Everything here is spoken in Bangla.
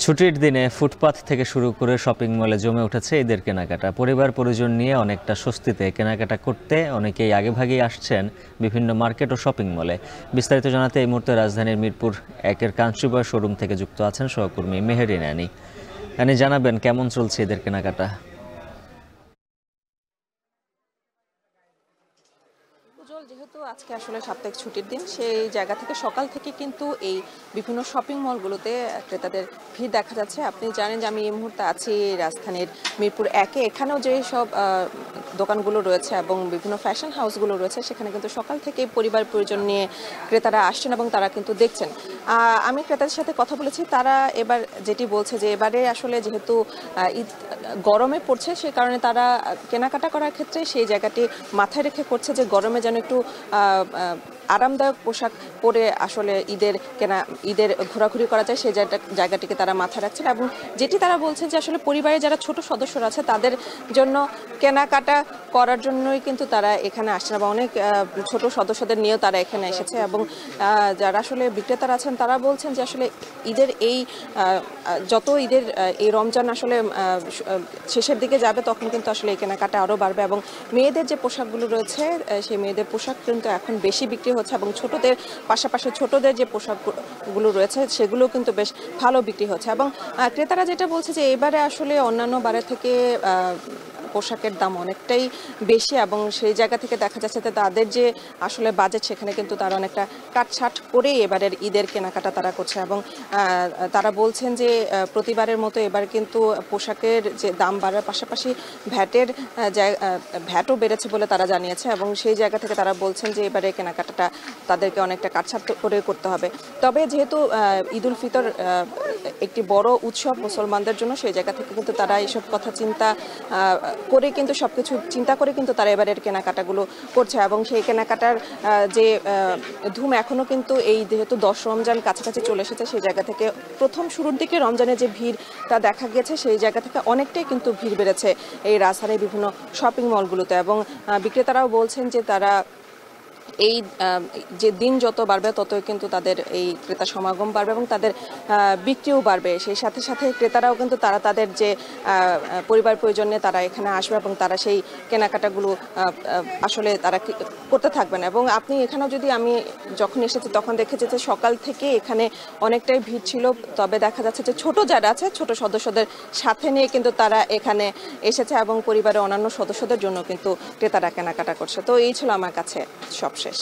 ছুটির দিনে ফুটপাত থেকে শুরু করে শপিং মলে জমে উঠেছে ঈদের কেনাকাটা। পরিবার পরিজন নিয়ে অনেকটা স্বস্তিতে কেনাকাটা করতে অনেকেই আগেভাগেই আসছেন বিভিন্ন মার্কেট ও শপিং মলে। বিস্তারিত জানাতে এই মুহূর্তে রাজধানীর মিরপুর 1-এর কাঞ্চীবয় শোরুম থেকে যুক্ত আছেন সহকর্মী মেহেরিন আনি। জানাবেন কেমন চলছে ঈদের কেনাকাটা? যেহেতু আজকে আসলে সাপ্তাহিক ছুটির দিন, সেই জায়গা থেকে সকাল থেকে কিন্তু এই বিভিন্ন শপিং মলগুলোতে ক্রেতাদের ভিড় দেখা যাচ্ছে। আপনি জানেন যে আমি এই মুহূর্তে আছি রাজধানীর মিরপুর 1-এ। এখানেও যে সব দোকানগুলো রয়েছে এবং বিভিন্ন ফ্যাশন হাউসগুলো রয়েছে, সেখানে কিন্তু সকাল থেকে পরিবার পরিজন নিয়ে ক্রেতারা আসছেন এবং তারা কিন্তু দেখছেন। আমি ক্রেতাদের সাথে কথা বলেছি, তারা এবার যেটি বলছে যে এবারে আসলে যেহেতু ঈদ গরমে পড়ছে, সে কারণে তারা কেনাকাটা করার ক্ষেত্রে সেই জায়গাটি মাথায় রেখে করছে যে গরমে যেন একটু আরামদায়ক পোশাক পরে আসলে ঈদের ঘোরাঘুরি করা যায়, সেই জায়গাটিকে তারা মাথায় রাখছেন। এবং যেটি তারা বলছেন যে আসলে পরিবারে যারা ছোট সদস্যরা আছে তাদের জন্য কেনাকাটা করার জন্যই কিন্তু তারা এখানে আসছেন এবং অনেক ছোট সদস্যদের নিয়েও তারা এখানে এসেছে। এবং যারা আসলে বিক্রেতারা আছেন তারা বলছেন যে আসলে ঈদের যত ঈদের এই রমজান আসলে শেষের দিকে যাবে, তখন কিন্তু আসলে এই কেনাকাটা আরও বাড়বে। এবং মেয়েদের যে পোশাকগুলো রয়েছে, সেই মেয়েদের পোশাক কিন্তু এখন বেশি বিক্রি হচ্ছে এবং ছোটদের পাশাপাশি ছোটদের যে পোশাকগুলো রয়েছে সেগুলো কিন্তু বেশ ভালো বিক্রি হচ্ছে। এবং ক্রেতারা যেটা বলছে যে এবারে আসলে অন্যান্য বারের থেকে পোশাকের দাম অনেকটাই বেশি এবং সেই জায়গা থেকে দেখা যাচ্ছে যে তাদের যে আসলে বাজেট, সেখানে কিন্তু তারা অনেকটা কাটছাট করেই এবারের ঈদের কেনাকাটা তারা করছে। এবং তারা বলছেন যে প্রতিবারের মতো এবার কিন্তু পোশাকের যে দাম বাড়ার পাশাপাশি ভ্যাটও বেড়েছে বলে তারা জানিয়েছে। এবং সেই জায়গা থেকে তারা বলছেন যে এবারে কেনাকাটাটা তাদেরকে অনেকটা কাটছাট করে করতে হবে। তবে যেহেতু ঈদ উল ফিতর একটি বড় উৎসব মুসলমানদের জন্য, সেই জায়গা থেকে কিন্তু তারা এইসব কথা চিন্তা করে কিন্তু সবকিছু চিন্তা করে কিন্তু তারা এবারের কেনাকাটাগুলো করছে। এবং সেই কেনাকাটার যে ধুম এখনো কিন্তু এই যেহেতু 10 রমজান কাছাকাছি চলে এসেছে, সেই জায়গা থেকে প্রথম শুরুর দিকে রমজানের যে ভিড়টা দেখা গেছে, সেই জায়গা থেকে অনেকটাই কিন্তু ভিড় বেড়েছে এই রাজধানীর বিভিন্ন শপিং মলগুলোতে। এবং বিক্রেতারাও বলছেন যে তারা এই যে দিন যত বাড়বে ততই কিন্তু তাদের এই ক্রেতা সমাগম বাড়বে এবং তাদের বিক্রিও বাড়বে। সেই সাথে সাথে ক্রেতারাও কিন্তু তারা তাদের যে পরিবার প্রয়োজন নিয়ে তারা এখানে আসবে এবং তারা সেই কেনাকাটাগুলো আসলে তারা করতে থাকবেন। এবং আপনি এখানেও যদি আমি যখন এসেছি তখন দেখেছি যে সকাল থেকে এখানে অনেকটাই ভিড় ছিল, তবে দেখা যাচ্ছে যে ছোট যারা আছে ছোট সদস্যদের সাথে নিয়ে কিন্তু তারা এখানে এসেছে এবং পরিবারের অন্যান্য সদস্যদের জন্য কিন্তু ক্রেতারা কেনাকাটা করছে। তো এই ছিল আমার কাছে সব শেষ।